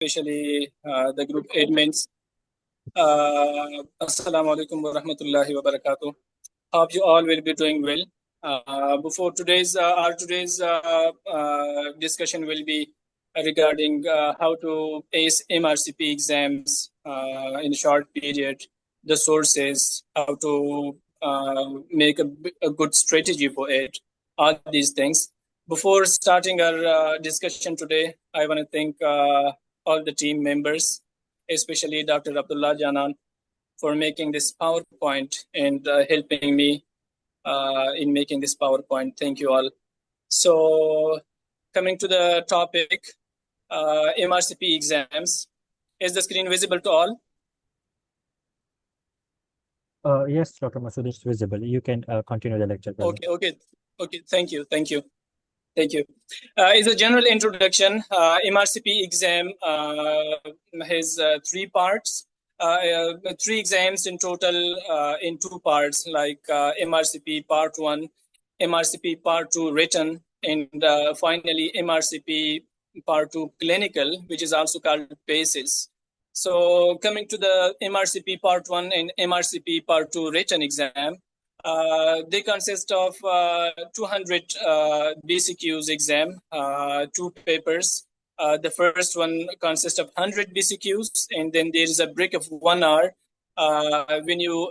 especially the group admins. Assalamu alaikum wa rahmatullahi wa barakatuh. Hope you all will be doing well. Before our today's discussion will be regarding how to ace MRCP exams in a short period, the sources, how to make a good strategy for it, all these things. Before starting our discussion today, I want to thank all the team members, especially Dr. Abdullah Janan, for making this PowerPoint and helping me in making this PowerPoint. Thank you all. So, coming to the topic, MRCP exams. Is the screen visible to all? Yes, Dr. Masood, it's visible. You can continue the lecture. Okay. Thank you. It's a general introduction. MRCP exam has three parts. Three exams in total in two parts, like MRCP Part 1, MRCP Part 2 written, and finally MRCP Part 2 clinical, which is also called BASIS. So coming to the MRCP Part 1 and MRCP Part 2 written exam, they consist of 200 BCQs exam, two papers. The first one consists of 100 BCQs, and then there is a break of 1 hour. When you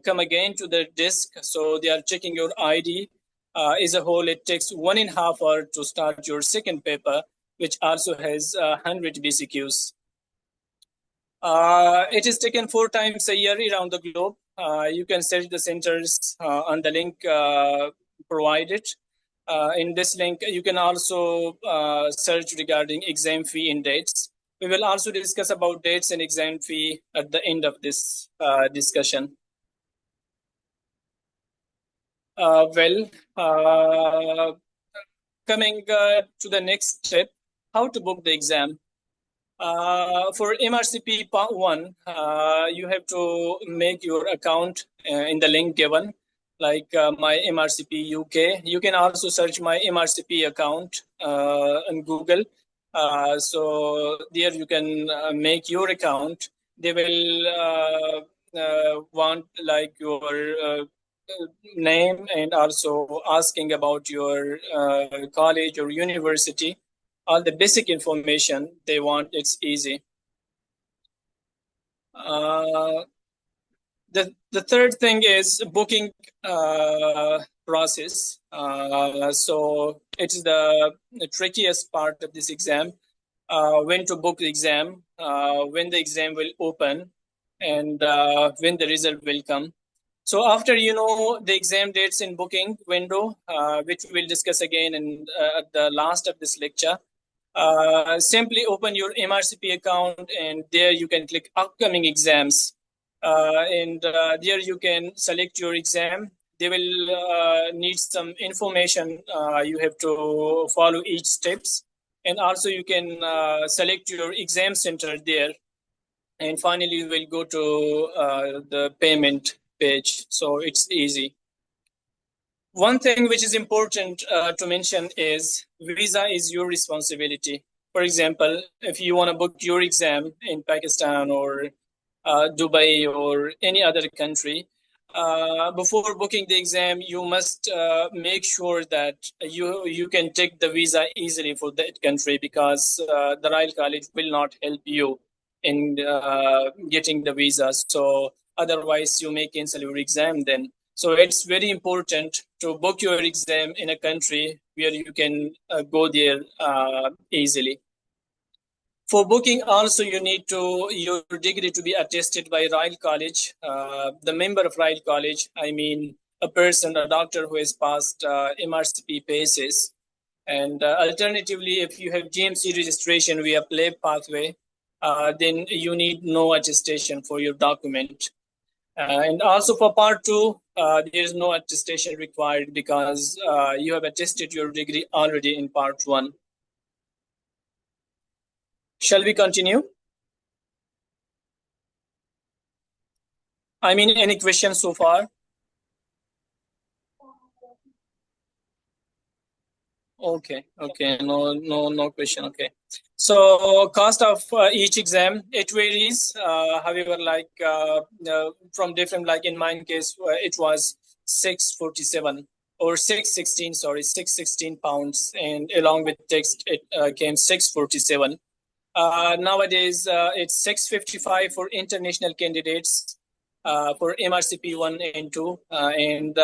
come again to the desk, so they are checking your ID. As a whole, it takes 1.5 hours to start your second paper, which also has 100 BCQs. It is taken 4 times a year around the globe. You can search the centers on the link provided. In this link, you can also search regarding exam fee and dates. We will also discuss about dates and exam fee at the end of this discussion. Coming to the next step, how to book the exam. For MRCP Part 1, you have to make your account in the link given, like my MRCP UK. You can also search my MRCP account on Google. So there you can make your account. They will want like your name and also asking about your college or university. All the basic information they want, it's easy. The third thing is booking process. So it's the trickiest part of this exam. When to book the exam, when the exam will open, and when the result will come. So after you know the exam dates in booking window, which we'll discuss again at the last of this lecture, simply open your MRCP account, and there you can click upcoming exams. And there you can select your exam. They will need some information. You have to follow each steps. And also you can select your exam center there. And finally, you will go to the payment page. So it's easy. One thing which is important to mention is visa is your responsibility. For example, if you want to book your exam in Pakistan or Dubai or any other country, before booking the exam, you must make sure that you can take the visa easily for that country, because the Royal College will not help you in getting the visa. So otherwise, you may cancel your exam then. So it's very important to book your exam in a country where you can go there easily. For booking, also you need your degree to be attested by Royal College, the member of Royal College. I mean, a person, a doctor who has passed MRCP PACES. And alternatively, if you have GMC registration via PLAB pathway, then you need no attestation for your document. And also for Part 2, there is no attestation required, because you have attested your degree already in Part 1. Shall we continue? I mean, any questions so far? Okay. No question. Okay. So cost of each exam, it varies. However, like from different, like in my case, it was 647 or 616. Sorry, 616 pounds, and along with text, it came 647. Nowadays, it's 655 for international candidates for MRCP 1 and 2, and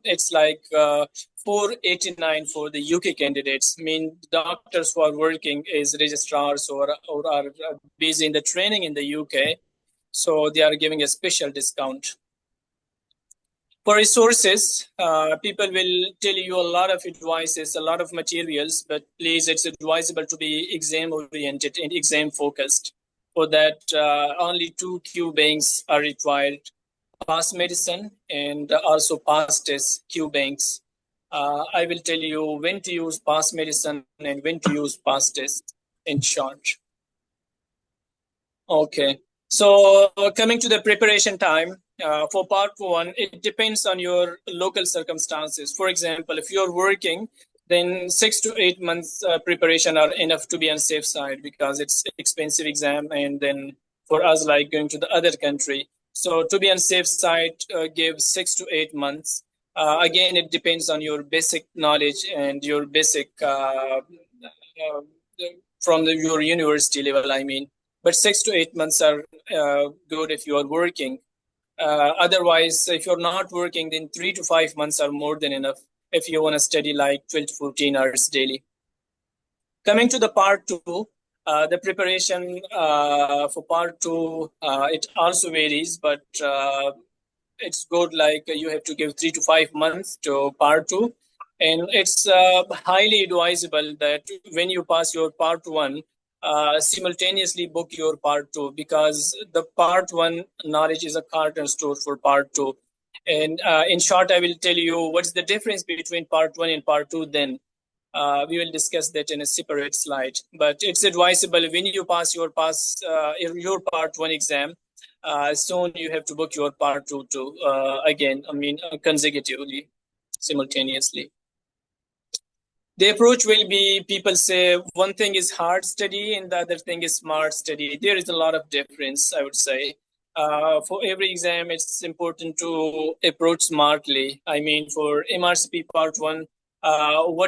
it's like 489 for the UK candidates. I mean, doctors who are working as registrars or are busy in the training in the UK, so they are giving a special discount. For resources, people will tell you a lot of advices, a lot of materials, but please, it's advisable to be exam oriented and exam focused. For that, only 2 Q banks are required: past medicine and also past test Q banks. I will tell you when to use past medicine and when to use past test in short. Okay. So coming to the preparation time for part one, it depends on your local circumstances. For example, if you're working, then 6 to 8 months preparation are enough to be on safe side because it's expensive exam. And then for us, like going to the other country, so to be on safe side, give 6 to 8 months. Again, it depends on your basic knowledge and your basic from your university level. I mean, but 6 to 8 months are good if you are working. Otherwise, if you're not working, then 3 to 5 months are more than enough if you want to study like 12 to 14 hours daily. Coming to the part two, the preparation for part two, it also varies, but it's good. Like you have to give 3 to 5 months to part two, and it's highly advisable that when you pass your part one, simultaneously book your part two, because the part one knowledge is a carton store for part two. And in short, I will tell you what's the difference between part one and part two. Then we will discuss that in a separate slide. But it's advisable when you pass your part one exam, soon you have to book your part two too. Again, I mean consecutively, simultaneously. The approach will be, people say one thing is hard study and the other thing is smart study. There is a lot of difference, I would say. For every exam, it's important to approach smartly. I mean, for MRCP part one, how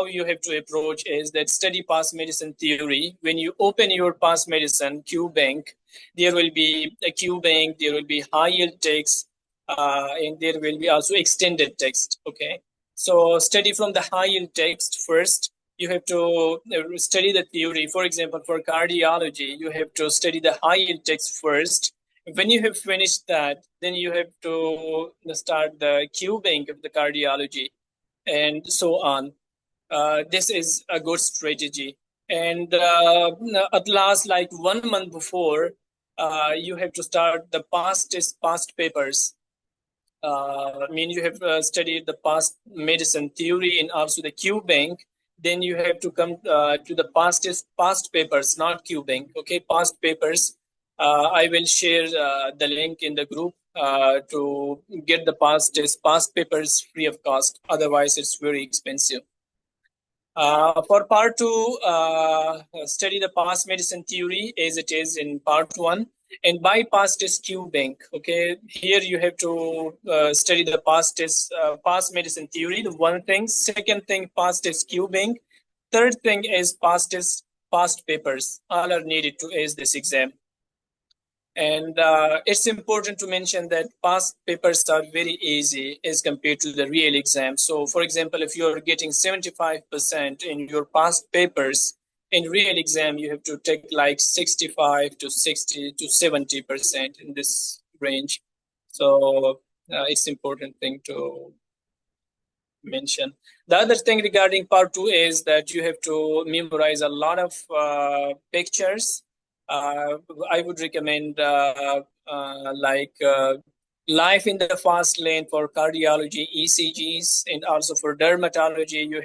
you have to approach is that study past medicine theory. When you open your past medicine Q bank, there will be a Q bank, there will be high yield text, and there will be also extended text. Okay. So study from the high yield text first. You have to study the theory. For example, for cardiology, you have to study the high yield text first. When you have finished that, then you have to start the Q bank of the cardiology and so on. This is a good strategy. And at last, like 1 month before, you have to start the past papers. I mean, you have studied the past medicine theory and also the Q bank. Then you have to come to the past papers, not Q bank. Okay, past papers. I will share the link in the group to get the past papers free of cost. Otherwise, it's very expensive. For part two, study the past medicine theory as it is in part one, and bypass test Q bank. Okay, here you have to study the past medicine theory. The one thing. Second thing, past test Q bank. Third thing is past papers. All are needed to ace this exam. And it's important to mention that past papers are very easy as compared to the real exam. So, for example, if you're getting 75% in your past papers, in real exam, you have to take like 65 to 60 to 70% in this range. So it's important thing to mention. The other thing regarding part two is that you have to memorize a lot of pictures. I would recommend life in the fast lane for cardiology, ECGs, and also for dermatology. You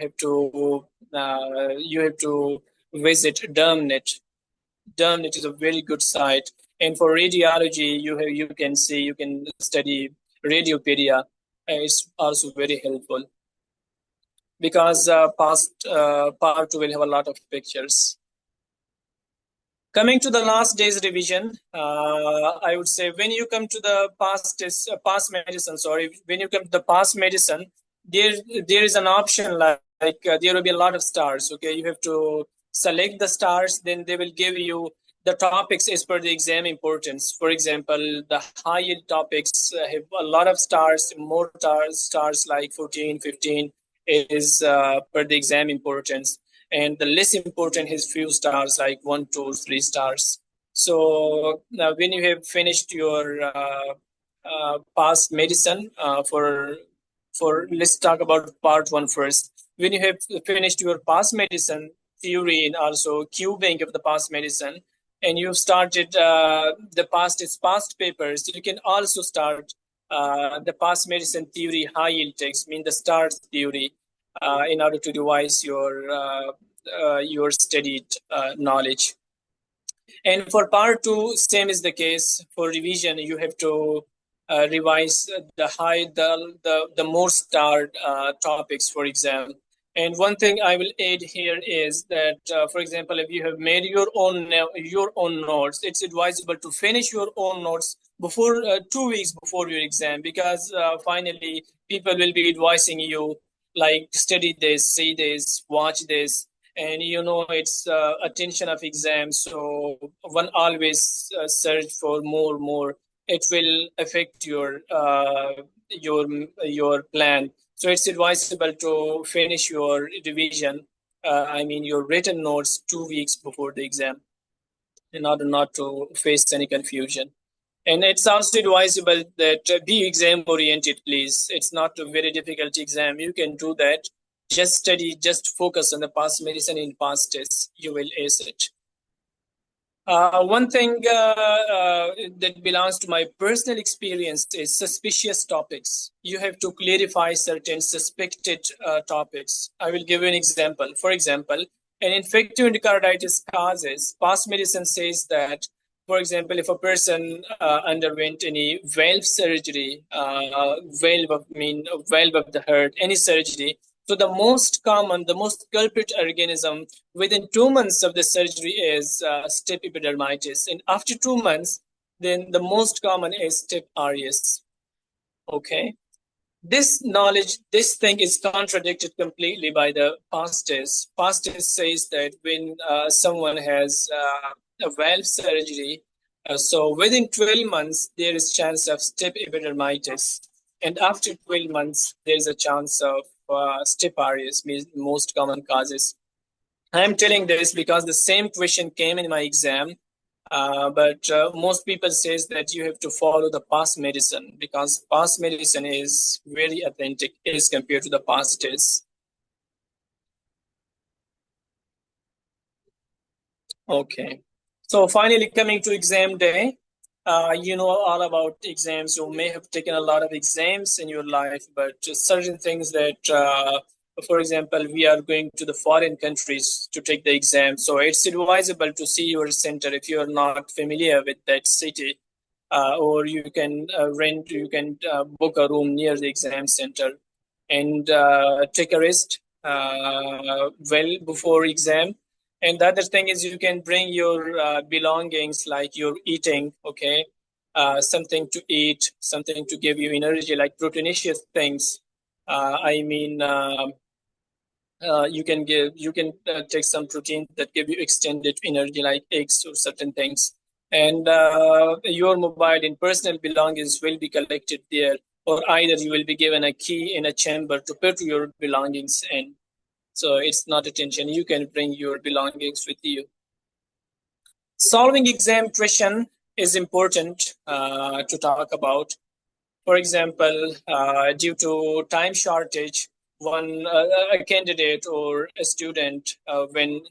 have to visit DermNet. DermNet is a very good site, and for radiology, you can study Radiopedia. It's also very helpful. because part 2 will have a lot of pictures. Coming to the last day's revision, I would say when you come to the past medicine, when you come to the past medicine, there is an option like there will be a lot of stars. Okay, you have to select the stars, then they will give you the topics as per the exam importance. For example, the high yield topics have a lot of stars, more stars like 14, 15 is per the exam importance, and the less important is few stars like 1, 2, 3 stars. So now when you have finished your past medicine for let's talk about part 1 first. When you have finished your past medicine theory and also Q bank of the past medicine, and you've started the past papers, you can also start the past medicine theory high yield text, mean the stars theory, in order to revise your studied knowledge. And for part 2, same is the case. For revision, you have to revise the more starred topics for exam. And one thing I will add here is that, for example, if you have made your own notes, it's advisable to finish your own notes before 2 weeks before your exam, because finally people will be advising you like study this, see this, watch this, and it's attention of exam. So one always search for more. It will affect your plan. So it's advisable to finish your revision, your written notes 2 weeks before the exam, in order not to face any confusion. And it's also advisable that be exam oriented, please. It's not a very difficult exam. You can do that. Just study, just focus on the past medicine in past tests. You will ace it. One thing that belongs to my personal experience is suspicious topics. You have to clarify certain suspected topics. I will give you an example. For example, an infective endocarditis causes. Past medicine says that, for example, if a person underwent any valve surgery, valve of the heart, any surgery, so the most common, the most culprit organism within 2 months of the surgery is staph epidermidis, and after 2 months, then the most common is staph aureus. Okay, this knowledge, this thing is contradicted completely by the past test. Past test says that when someone has a valve surgery, so within 12 months there is chance of staph epidermidis, and after 12 months there is a chance of staph aureus, means most common causes. I am telling this because the same question came in my exam, but most people says that you have to follow the past medicine, because past medicine is very authentic as compared to the past tests. Okay, so finally coming to exam day, you know all about exams. You may have taken a lot of exams in your life, but just certain things that, for example, we are going to the foreign countries to take the exam. So it's advisable to see your center if you are not familiar with that city, or you can book a room near the exam center and take a rest well before exam. And the other thing is you can bring your belongings like your eating, okay, something to eat, something to give you energy, like proteinaceous things. You can take some protein that give you extended energy, like eggs or certain things. And your mobile and personal belongings will be collected there, or either you will be given a key in a chamber to put your belongings in. So it's not attention. You can bring your belongings with you. Solving exam question is important to talk about. For example, due to time shortage, a candidate or a student, when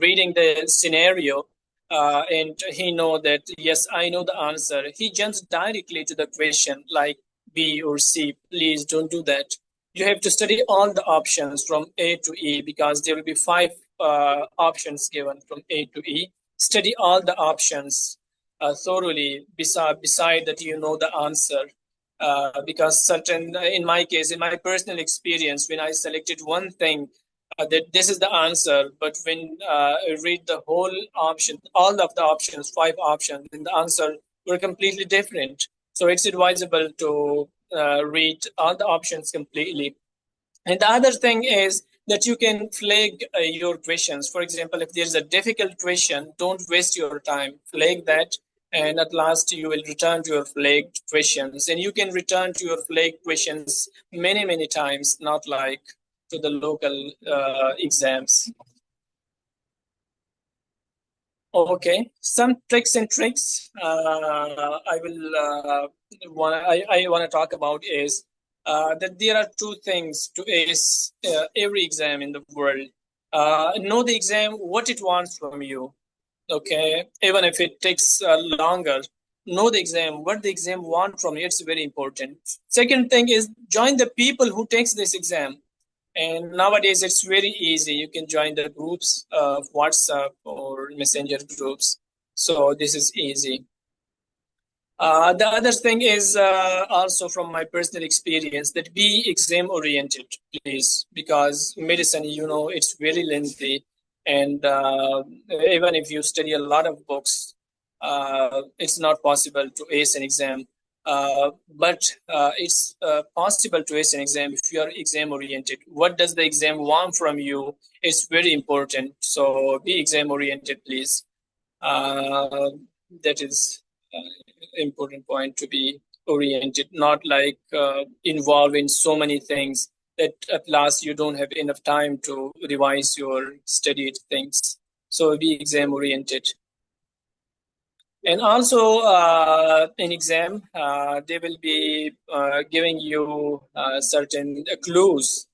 reading the scenario, and he know that yes, I know the answer, he jumps directly to the question like B or C. Please don't do that. You have to study all the options from A to E, because there will be 5 options given from A to E. Study all the options thoroughly. Beside that, you know the answer. because certain, in my case, in my personal experience, when I selected one thing, that this is the answer, but when I read the whole option, all of the options, 5 options, then the answer were completely different. So it's advisable to read all the options completely. And the other thing is that you can flag your questions. For example, if there's a difficult question, don't waste your time. Flag that, and at last you will return to your flagged questions. And you can return to your flagged questions many, many times, not like to the local exams. Okay, some tricks and tricks I will I want to talk about is that there are 2 things to ace every exam in the world. Know the exam, what it wants from you. Okay, even if it takes longer, know the exam, what the exam wants from you. It's very important. Second thing is join the people who takes this exam. And nowadays, it's very easy. You can join the groups of WhatsApp or Messenger groups. So this is easy. The other thing is also from my personal experience that be exam oriented, please, because medicine, it's very lengthy. And even if you study a lot of books, it's not possible to ace an exam. But it's possible to ace an exam if you are exam oriented. What does the exam want from you? It's very important. So be exam oriented, please. Uh, that is important point, to be oriented, not like involved in so many things that at last you don't have enough time to revise your studied things. So be exam oriented. And also in exam, they will be giving you certain clues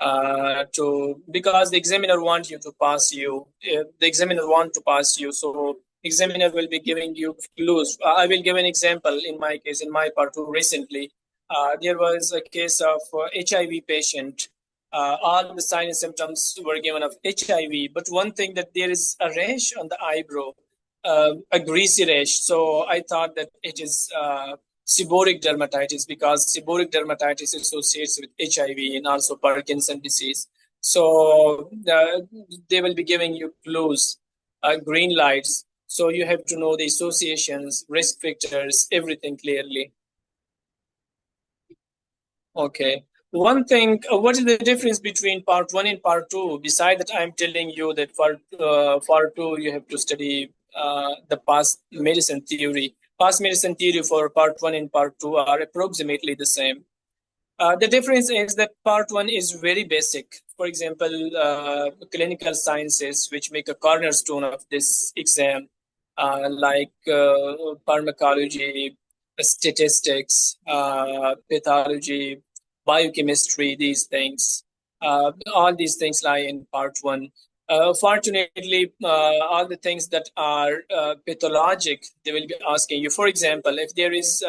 to, because the examiner wants you to pass you. The examiner want to pass you, so examiner will be giving you clues. I will give an example. In my case, in my part two, recently, there was a case of HIV patient. All the signs and symptoms were given of HIV, but one thing that there is a rash on the eyebrow, a greasy rash. So I thought that it is seborrheic dermatitis, because seborrheic dermatitis associates with HIV and also Parkinson's disease. So they will be giving you clues, green lights. So you have to know the associations, risk factors, everything clearly. Okay. One thing, what is the difference between part one and part two? Besides that, I'm telling you that for part two, you have to study the past medicine theory. Past medicine theory for part one and part two are approximately the same. The difference is that part one is very basic. For example, clinical sciences, which make a cornerstone of this exam, like pharmacology, statistics, pathology, biochemistry, these things. All these things lie in part one. Fortunately, all the things that are pathologic, they will be asking you. For example, if there is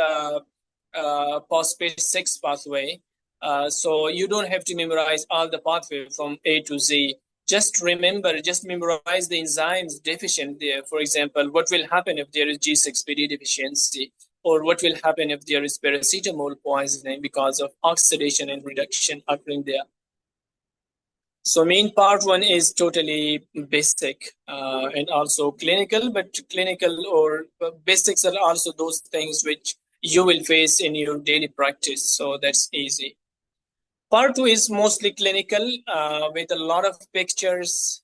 phosphate 6 pathway, so you don't have to memorize all the pathway from A to Z. Just memorize the enzymes deficient there. For example, what will happen if there is G6PD deficiency? Or what will happen if there is paracetamol poisoning because of oxidation and reduction occurring there? So main part one is totally basic and also clinical, but clinical or basics are also those things which you will face in your daily practice. So that's easy. Part two is mostly clinical with a lot of pictures.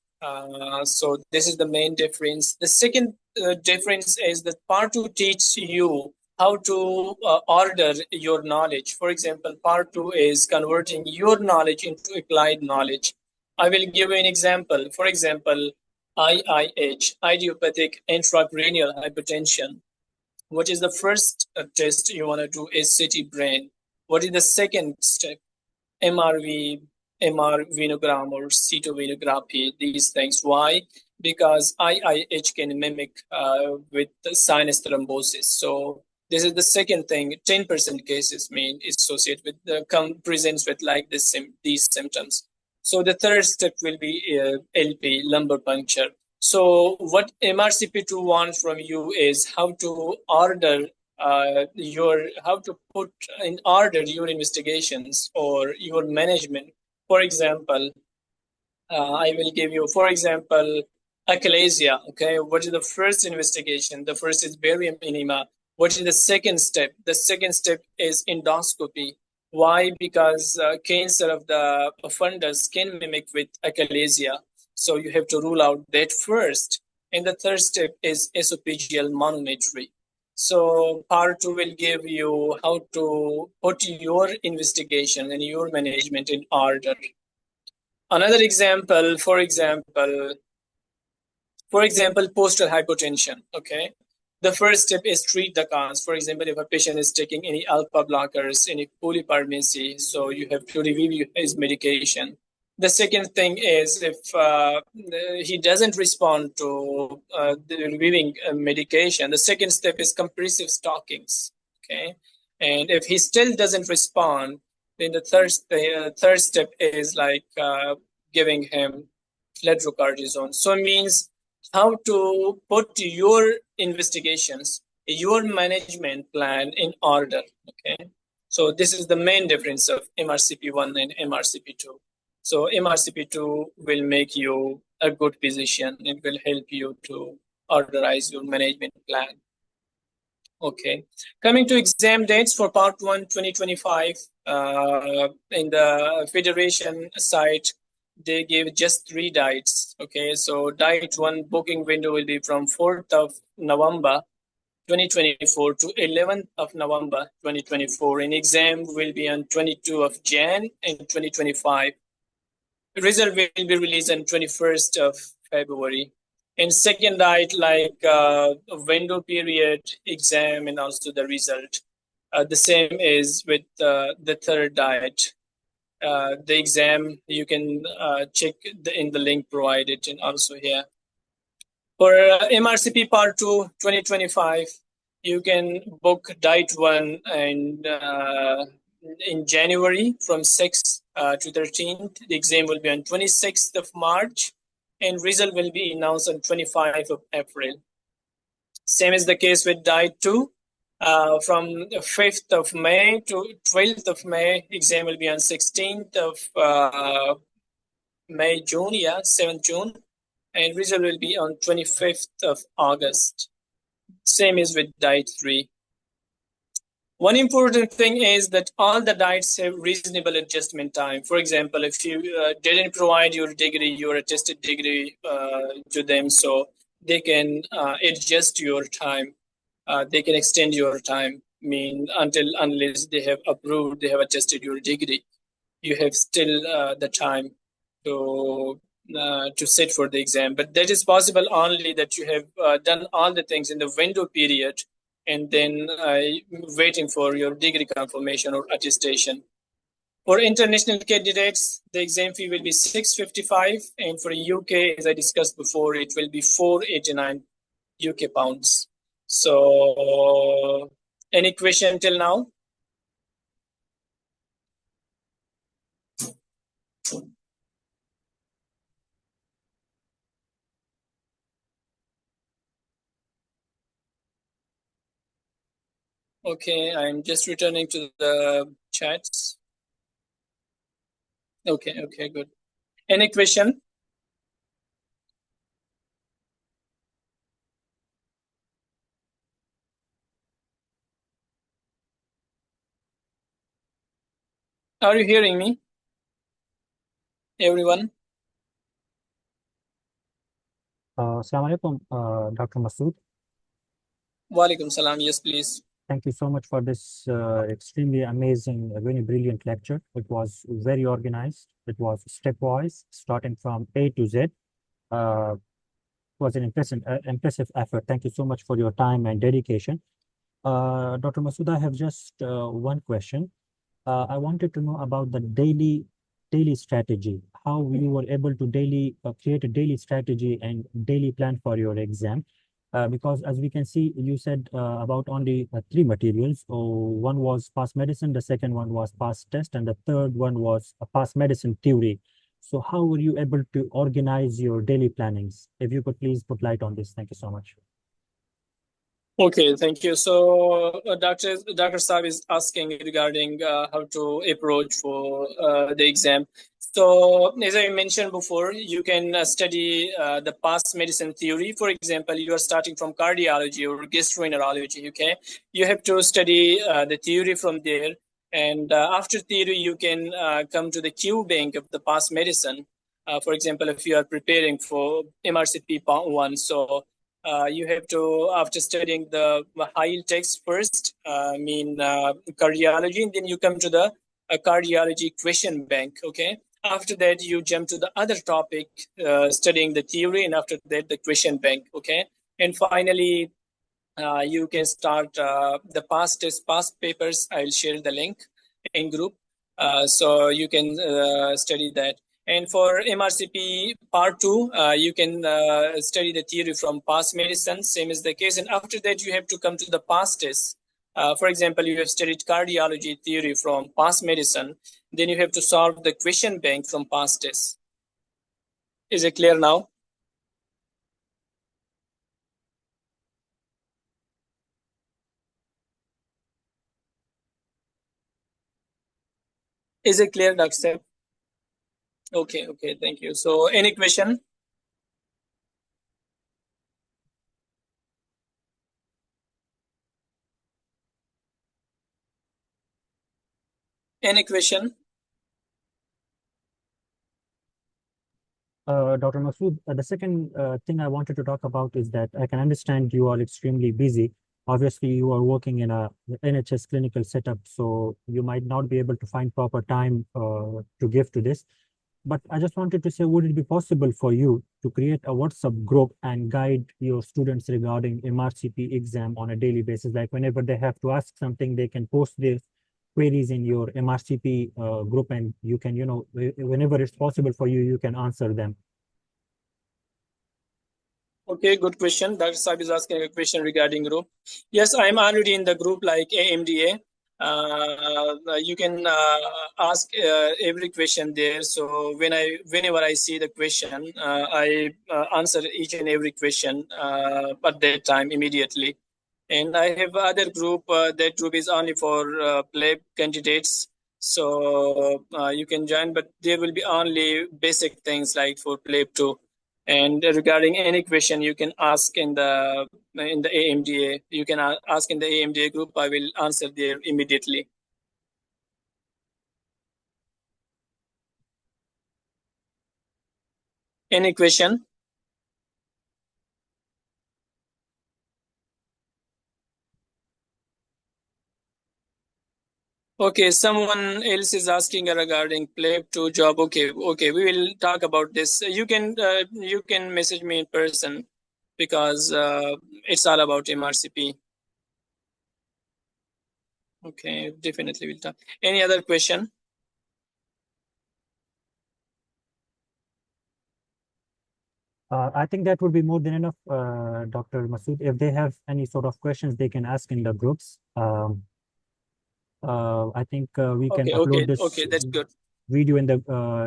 So this is the main difference. The second difference is that part two teaches you how to order your knowledge. For example, part two is converting your knowledge into applied knowledge. I will give you an example. For example, IIH, idiopathic intracranial hypertension. What is the first test you want to do is CT brain. What is the second step? MRV, MR venogram or cytovenography, these things. Why? Because IIH can mimic with sinus thrombosis. So this is the second thing. 10% cases mean associated with presents with like these symptoms. So the third step will be LP, lumbar puncture. So what MRCP2 wants from you is how to order how to put in order your investigations or your management. For example, I will give you, for example, achalasia. Okay, what is the first investigation? The first is barium enema. What is the second step? The second step is endoscopy. Why? Because cancer of the fundus can mimic with achalasia. So you have to rule out that first. And the third step is esophageal manometry. So part two will give you how to put your investigation and your management in order. Another example, for example, postal hypotension. Okay, the first step is treat the cause. For example, if a patient is taking any alpha blockers, any polypharmacy, so you have to review his medication. The second thing is if he doesn't respond to the reviewing medication, the second step is compressive stockings. Okay, and if he still doesn't respond, then the third step is like giving him fludrocortisone. So it means how to put your investigations, your management plan in order. Okay, so this is the main difference of MRCP1 and MRCP2. So MRCP2 will make you a good physician. It will help you to orderize your management plan. Okay, coming to exam dates for part 1 2025, in the federation site they gave just 3 dates. Okay, so date 1 booking window will be from 4th of November 2024 to 11th of November 2024, and exam will be on 22 of Jan in 2025. Result will be released on 21st of February. And second date, like window period, exam, and also the result. The same is with the third date. The exam, you can check in the link provided and also here. For MRCP Part 2 2025, you can book date 1 and in January from 6th to 13th. The exam will be on 26th of March and result will be announced on 25th of April. Same is the case with date 2. From 5th of May to 12th of May, exam will be on 16th of May, June, 7th June, and result will be on 25th of August. Same is with date 3. One important thing is that all the dates have reasonable adjustment time. For example, if you didn't provide your degree, your attested degree to them, so they can adjust your time. They can extend your time. Unless they have approved, they have attested your degree, you have still the time to sit for the exam. But that is possible only that you have done all the things in the window period and then waiting for your degree confirmation or attestation. For international candidates, the exam fee will be $655, and for UK, as I discussed before, it will be £489 UK pounds. So, any question till now? Okay, I'm just returning to the chats. Okay, good. Any question? Are you hearing me? Everyone? Assalamu alaikum, Dr. Masood. Walaikum salam. Yes, please. Thank you so much for this extremely amazing, very brilliant lecture. It was very organized. It was stepwise, starting from A to Z. It was an impressive effort. Thank you so much for your time and dedication. Dr. Masood, I have just one question. I wanted to know about the daily strategy, how you were able to create a daily strategy and daily plan for your exam. Because as we can see, you said about only 3 materials. So one was past medicine, the second one was past test, and the third one was a past medicine theory. So how were you able to organize your daily plannings? If you could please put light on this. Thank you so much. Okay, thank you. So, Dr. Saab is asking regarding how to approach for the exam. So, as I mentioned before, you can study the past medicine theory. For example, you are starting from cardiology or gastroenterology. Okay, you have to study the theory from there, and after theory, you can come to the Q bank of the past medicine. For example, if you are preparing for MRCP part one, so you have to, after studying the high text first, cardiology, and then you come to the cardiology question bank. Okay. After that, you jump to the other topic, studying the theory, and after that, the question bank. Okay. And finally, you can start the past papers. I'll share the link in group, so you can study that. And for MRCP part 2, you can study the theory from past medicine, same as the case. And after that, you have to come to the past test. For example, you have studied cardiology theory from past medicine, then you have to solve the question bank from past test. Is it clear now? Is it clear, Dr. Seb? Okay, thank you. So, any question? Any question? Dr. Masood, the second thing I wanted to talk about is that I can understand you are extremely busy. Obviously, you are working in a NHS clinical setup, so you might not be able to find proper time to give to this. But I just wanted to say, would it be possible for you to create a WhatsApp group and guide your students regarding MRCP exam on a daily basis? Like whenever they have to ask something, they can post their queries in your MRCP group, and you can, whenever it's possible for you, you can answer them. Okay, good question. Dr. Saab is asking a question regarding group. Yes, I'm already in the group like AMDA. You can ask every question there. So whenever I see the question, I answer each and every question at that time immediately. And I have other group. That group is only for pleb candidates. So you can join, but there will be only basic things like for pleb too. And regarding any question, you can ask in the AMDA. You can ask in the AMDA group. I will answer there immediately. Any question? Okay, someone else is asking regarding play to job. Okay, we will talk about this. You can message me in person because it's all about MRCP. Okay, definitely we'll talk. Any other question? I think that would be more than enough, Dr. Masood. If they have any sort of questions, they can ask in the groups. I think we can upload this That's good. video in the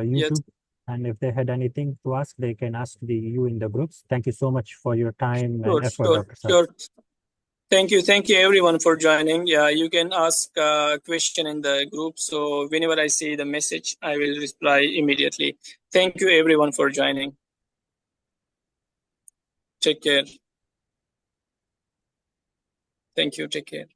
Yes, YouTube. And if they had anything to ask, they can ask you in the groups. Thank you so much for your time and effort, Dr. Saab. sure. Thank you everyone for joining. Yeah, you can ask a question in the group. So whenever I see the message, I will reply immediately. Thank you everyone for joining. Take care. Thank you. Take care.